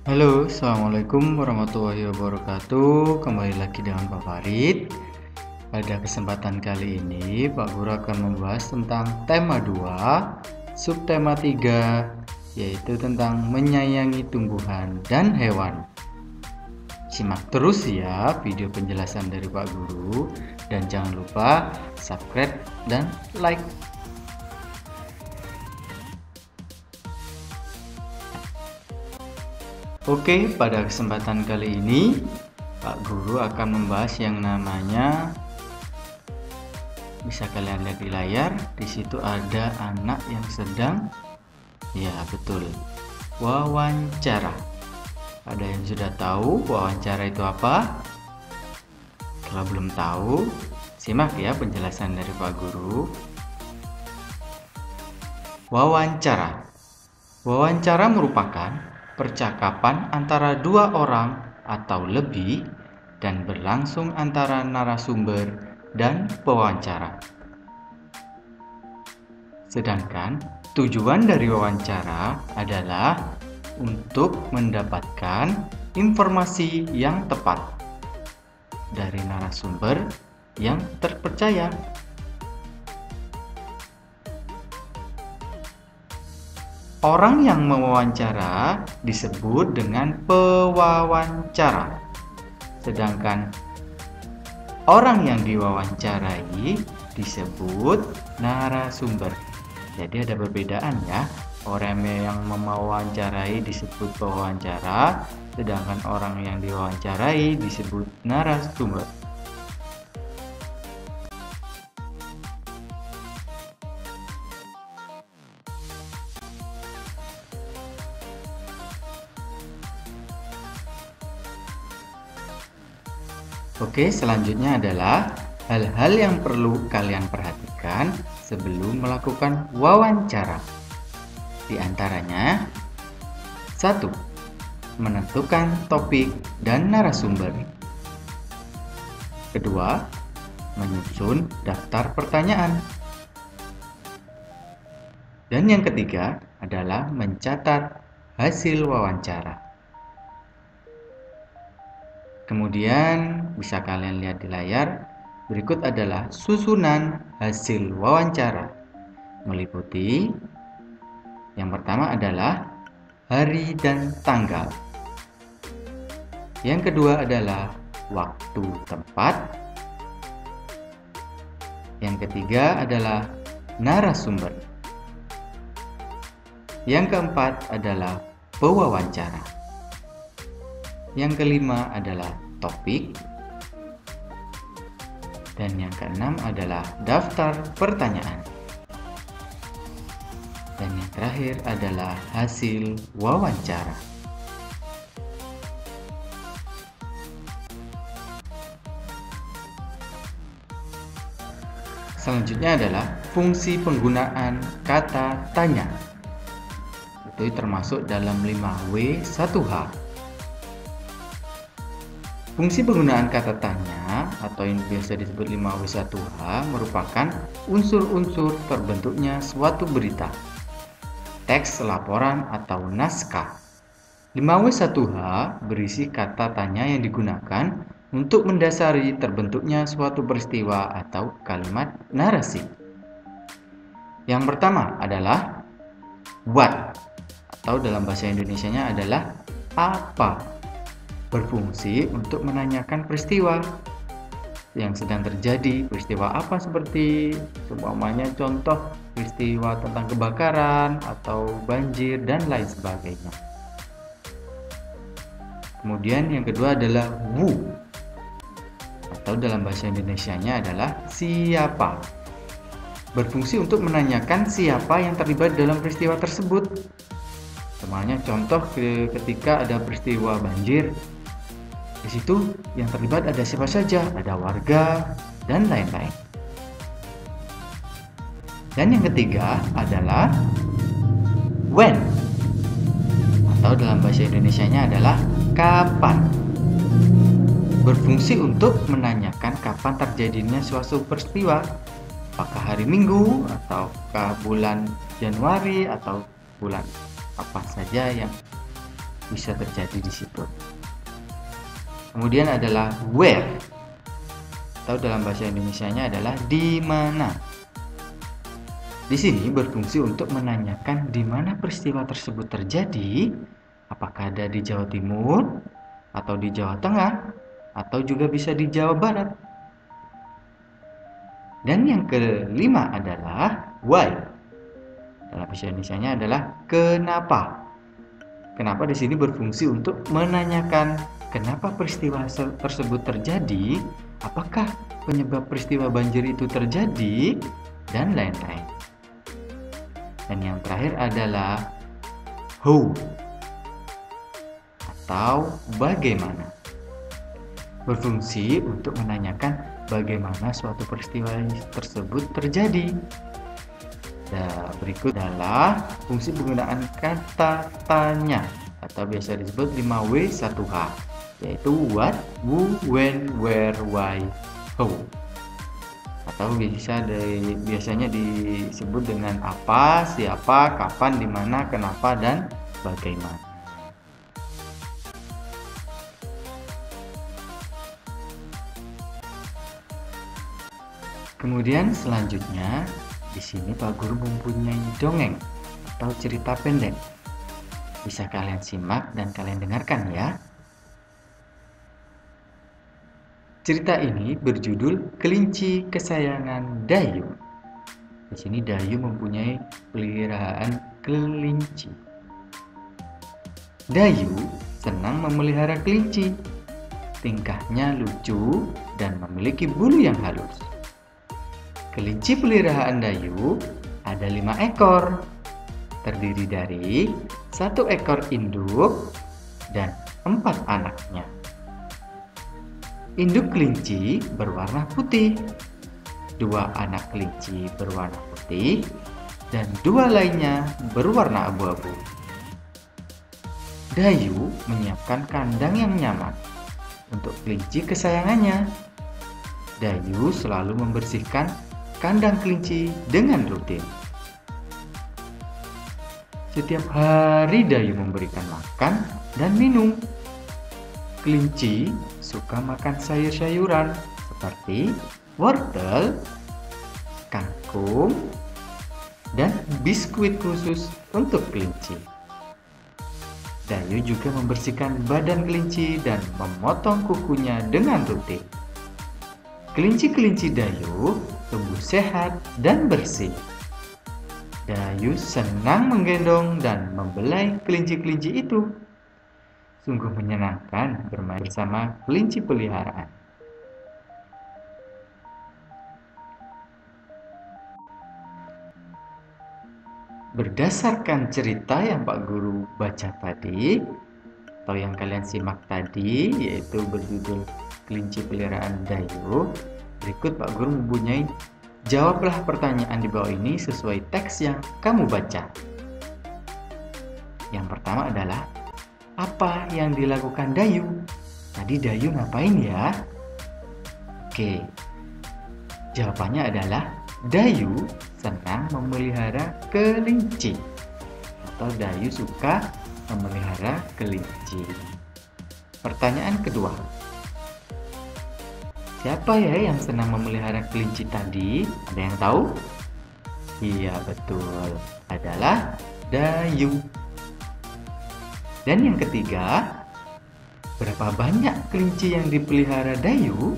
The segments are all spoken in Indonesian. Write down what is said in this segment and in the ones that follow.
Halo, Assalamualaikum warahmatullahi wabarakatuh. Kembali lagi dengan Pak Farid. Pada kesempatan kali ini, Pak Guru akan membahas tentang tema 2, subtema 3, yaitu tentang menyayangi tumbuhan dan hewan. Simak terus ya video penjelasan dari Pak Guru, dan jangan lupa subscribe dan like. Oke, pada kesempatan kali ini Pak Guru akan membahas yang namanya, bisa kalian lihat di layar, di situ ada anak yang sedang, ya betul, wawancara. Ada yang sudah tahu wawancara itu apa? Kalau belum tahu, simak ya penjelasan dari Pak Guru. Wawancara. Wawancara merupakan percakapan antara dua orang atau lebih dan berlangsung antara narasumber dan pewawancara. Sedangkan tujuan dari wawancara adalah untuk mendapatkan informasi yang tepat dari narasumber yang terpercaya. Orang yang mewawancara disebut dengan pewawancara, sedangkan orang yang diwawancarai disebut narasumber. Jadi ada perbedaan ya. Orang yang mewawancarai disebut pewawancara, sedangkan orang yang diwawancarai disebut narasumber. Oke, selanjutnya adalah hal-hal yang perlu kalian perhatikan sebelum melakukan wawancara. Di antaranya, 1. Menentukan topik dan narasumber. Kedua, menyusun daftar pertanyaan. Dan yang ketiga adalah mencatat hasil wawancara. Kemudian bisa kalian lihat di layar, berikut adalah susunan hasil wawancara. Meliputi, yang pertama adalah hari dan tanggal. Yang kedua adalah waktu tempat. Yang ketiga adalah narasumber. Yang keempat adalah pewawancara. Yang kelima adalah topik. Dan yang keenam adalah daftar pertanyaan. Dan yang terakhir adalah hasil wawancara. Selanjutnya adalah fungsi penggunaan kata tanya. Itu termasuk dalam 5W1H. Fungsi penggunaan kata tanya atau yang biasa disebut 5W1H merupakan unsur-unsur terbentuknya suatu berita, teks laporan atau naskah. 5W1H berisi kata tanya yang digunakan untuk mendasari terbentuknya suatu peristiwa atau kalimat narasi. Yang pertama adalah what, atau dalam bahasa Indonesianya adalah apa. Berfungsi untuk menanyakan peristiwa yang sedang terjadi. Peristiwa apa seperti seumpamanya contoh peristiwa tentang kebakaran atau banjir dan lain sebagainya. Kemudian yang kedua adalah who, atau dalam bahasa Indonesianya adalah siapa. Berfungsi untuk menanyakan siapa yang terlibat dalam peristiwa tersebut. Semuanya contoh ketika ada peristiwa banjir, di situ yang terlibat ada siapa saja, ada warga dan lain-lain. Dan yang ketiga adalah when, atau dalam bahasa Indonesianya adalah kapan. Berfungsi untuk menanyakan kapan terjadinya suatu peristiwa, apakah hari Minggu ataukah bulan Januari atau bulan apa saja yang bisa terjadi di situ. Kemudian adalah where, atau dalam bahasa Indonesianya adalah di mana. Di sini berfungsi untuk menanyakan di mana peristiwa tersebut terjadi, apakah ada di Jawa Timur, atau di Jawa Tengah, atau juga bisa di Jawa Barat. Dan yang kelima adalah why. Dalam bahasa Indonesianya adalah kenapa. Kenapa di sini berfungsi untuk menanyakan kenapa peristiwa tersebut terjadi, apakah penyebab peristiwa banjir itu terjadi, dan lain-lain. Dan yang terakhir adalah how, atau bagaimana. Berfungsi untuk menanyakan bagaimana suatu peristiwa tersebut terjadi. Nah, berikut adalah fungsi penggunaan kata tanya atau biasa disebut 5W1H, yaitu what, who, when, where, why, how. Atau biasanya disebut dengan apa, siapa, kapan, di mana, kenapa, dan bagaimana. Kemudian selanjutnya di sini Pak Guru mempunyai dongeng atau cerita pendek. Bisa kalian simak dan kalian dengarkan ya. Cerita ini berjudul Kelinci Kesayangan Dayu. Di sini Dayu mempunyai peliharaan kelinci. Dayu senang memelihara kelinci. Tingkahnya lucu dan memiliki bulu yang halus. Kelinci peliharaan Dayu ada 5 ekor, terdiri dari 1 ekor induk dan 4 anaknya. Induk kelinci berwarna putih, 2 anak kelinci berwarna putih, dan 2 lainnya berwarna abu-abu. Dayu menyiapkan kandang yang nyaman untuk kelinci kesayangannya. Dayu selalu membersihkan kandang kelinci dengan rutin. Setiap hari Dayu memberikan makan dan minum. Kelinci suka makan sayur-sayuran seperti wortel, kangkung, dan biskuit khusus untuk kelinci. Dayu juga membersihkan badan kelinci dan memotong kukunya dengan rutin. Kelinci-kelinci Dayu tumbuh sehat dan bersih. Dayu senang menggendong dan membelai kelinci-kelinci itu. Sungguh menyenangkan bermain bersama kelinci peliharaan. Berdasarkan cerita yang Pak Guru baca tadi, atau yang kalian simak tadi, yaitu berjudul Kelinci Peliharaan Dayu, berikut Pak Guru mempunyai jawablah pertanyaan di bawah ini sesuai teks yang kamu baca. Yang pertama adalah, apa yang dilakukan Dayu? Tadi Dayu ngapain ya? Oke, jawabannya adalah Dayu senang memelihara kelinci, atau Dayu suka memelihara kelinci. Pertanyaan kedua, siapa ya yang senang memelihara kelinci tadi? Ada yang tahu? Iya, betul. Adalah Dayu. Dan yang ketiga, berapa banyak kelinci yang dipelihara Dayu?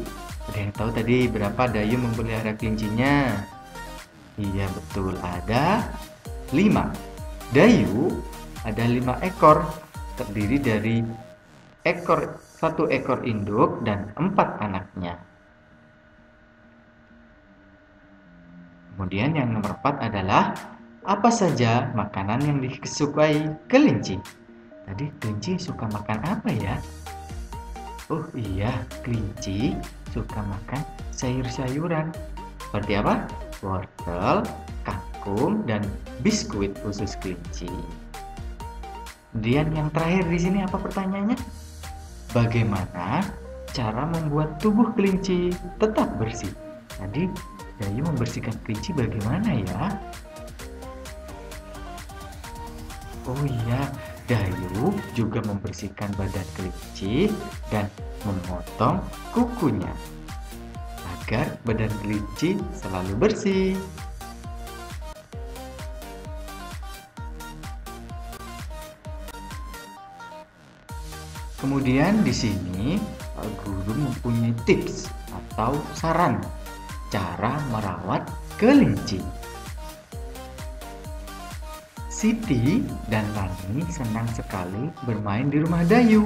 Ada yang tahu tadi berapa Dayu memelihara kelincinya? Iya, betul. Ada 5. Dayu ada 5 ekor, terdiri dari 1 ekor induk dan 4 anaknya. Kemudian yang nomor 4 adalah, apa saja makanan yang disukai kelinci? Tadi kelinci suka makan apa ya? Oh iya, kelinci suka makan sayur-sayuran. Seperti apa? Wortel, kangkung, dan biskuit khusus kelinci. Kemudian yang terakhir di sini apa pertanyaannya? Bagaimana cara membuat tubuh kelinci tetap bersih? Tadi Dayu membersihkan kelinci bagaimana ya? Oh iya, Dayu juga membersihkan badan kelinci dan memotong kukunya agar badan kelinci selalu bersih. Kemudian di sini Pak Guru mempunyai tips atau saran cara merawat kelinci. Siti dan Lani senang sekali bermain di rumah Dayu.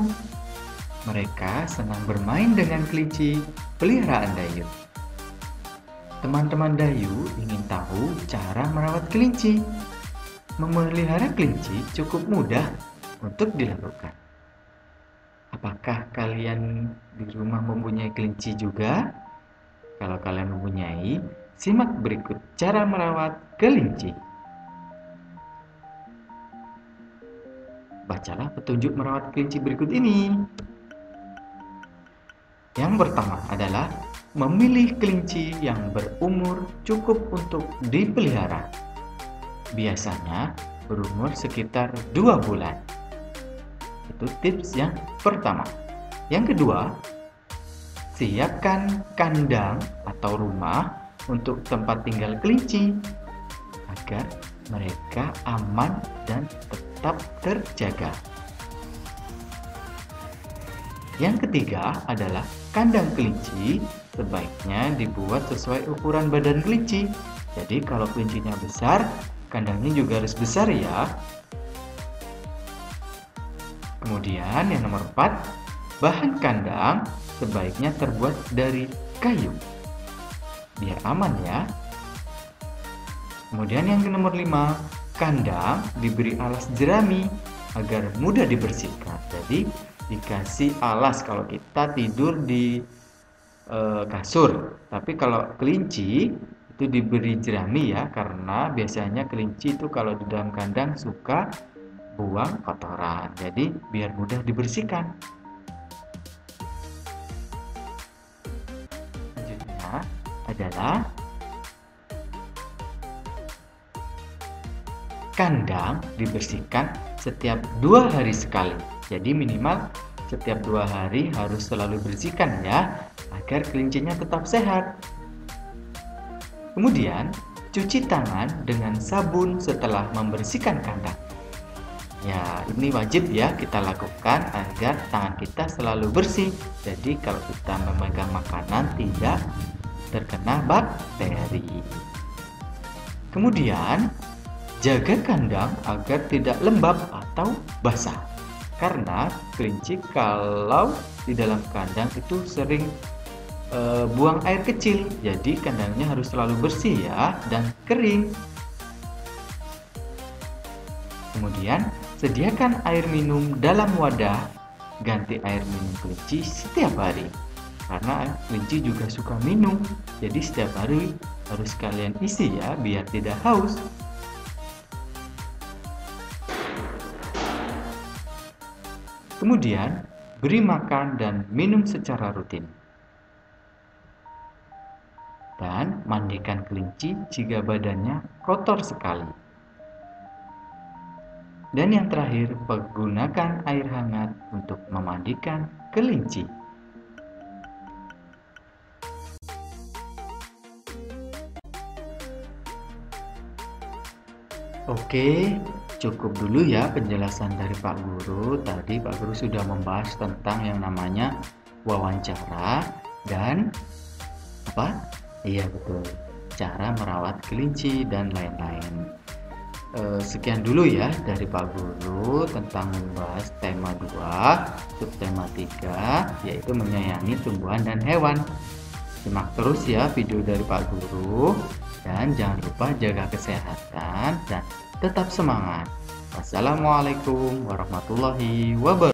Mereka senang bermain dengan kelinci peliharaan Dayu. Teman-teman Dayu ingin tahu cara merawat kelinci. Memelihara kelinci cukup mudah untuk dilakukan. Apakah kalian di rumah mempunyai kelinci juga? Kalau kalian mempunyai, simak berikut cara merawat kelinci. Bacalah petunjuk merawat kelinci berikut ini. Yang pertama adalah memilih kelinci yang berumur cukup untuk dipelihara. Biasanya berumur sekitar 2 bulan. Itu tips yang pertama. Yang kedua, siapkan kandang atau rumah untuk tempat tinggal kelinci agar mereka aman dan tetap terjaga. Yang ketiga adalah kandang kelinci sebaiknya dibuat sesuai ukuran badan kelinci. Jadi kalau kelincinya besar, kandangnya juga harus besar ya. Kemudian yang nomor 4, bahan kandang sebaiknya terbuat dari kayu biar aman ya. Kemudian yang nomor 5, kandang diberi alas jerami agar mudah dibersihkan. Jadi dikasih alas kalau kita tidur di kasur. Tapi kalau kelinci itu diberi jerami ya, karena biasanya kelinci itu kalau di dalam kandang suka buang kotoran. Jadi biar mudah dibersihkan. Selanjutnya adalah kandang dibersihkan setiap 2 hari sekali. Jadi minimal setiap 2 hari harus selalu bersihkan ya, agar kelincinya tetap sehat. Kemudian cuci tangan dengan sabun setelah membersihkan kandang. Ya, ini wajib ya kita lakukan agar tangan kita selalu bersih. Jadi kalau kita memegang makanan tidak terkena bakteri. Kemudian jaga kandang agar tidak lembab atau basah. Karena kelinci kalau di dalam kandang itu sering buang air kecil. Jadi kandangnya harus selalu bersih ya dan kering. Kemudian sediakan air minum dalam wadah. Ganti air minum kelinci setiap hari. Karena kelinci juga suka minum. Jadi setiap hari harus kalian isi ya biar tidak haus. Kemudian, beri makan dan minum secara rutin. Dan mandikan kelinci jika badannya kotor sekali. Dan yang terakhir, gunakan air hangat untuk memandikan kelinci. Oke, cukup dulu ya penjelasan dari Pak Guru. Tadi Pak Guru sudah membahas tentang yang namanya wawancara dan apa? Iya betul, cara merawat kelinci dan lain-lain. Sekian dulu ya dari Pak Guru tentang membahas tema 2, subtema 3, yaitu menyayangi tumbuhan dan hewan. Simak terus ya video dari Pak Guru. Dan jangan lupa jaga kesehatan dan tetap semangat. Wassalamualaikum warahmatullahi wabarakatuh.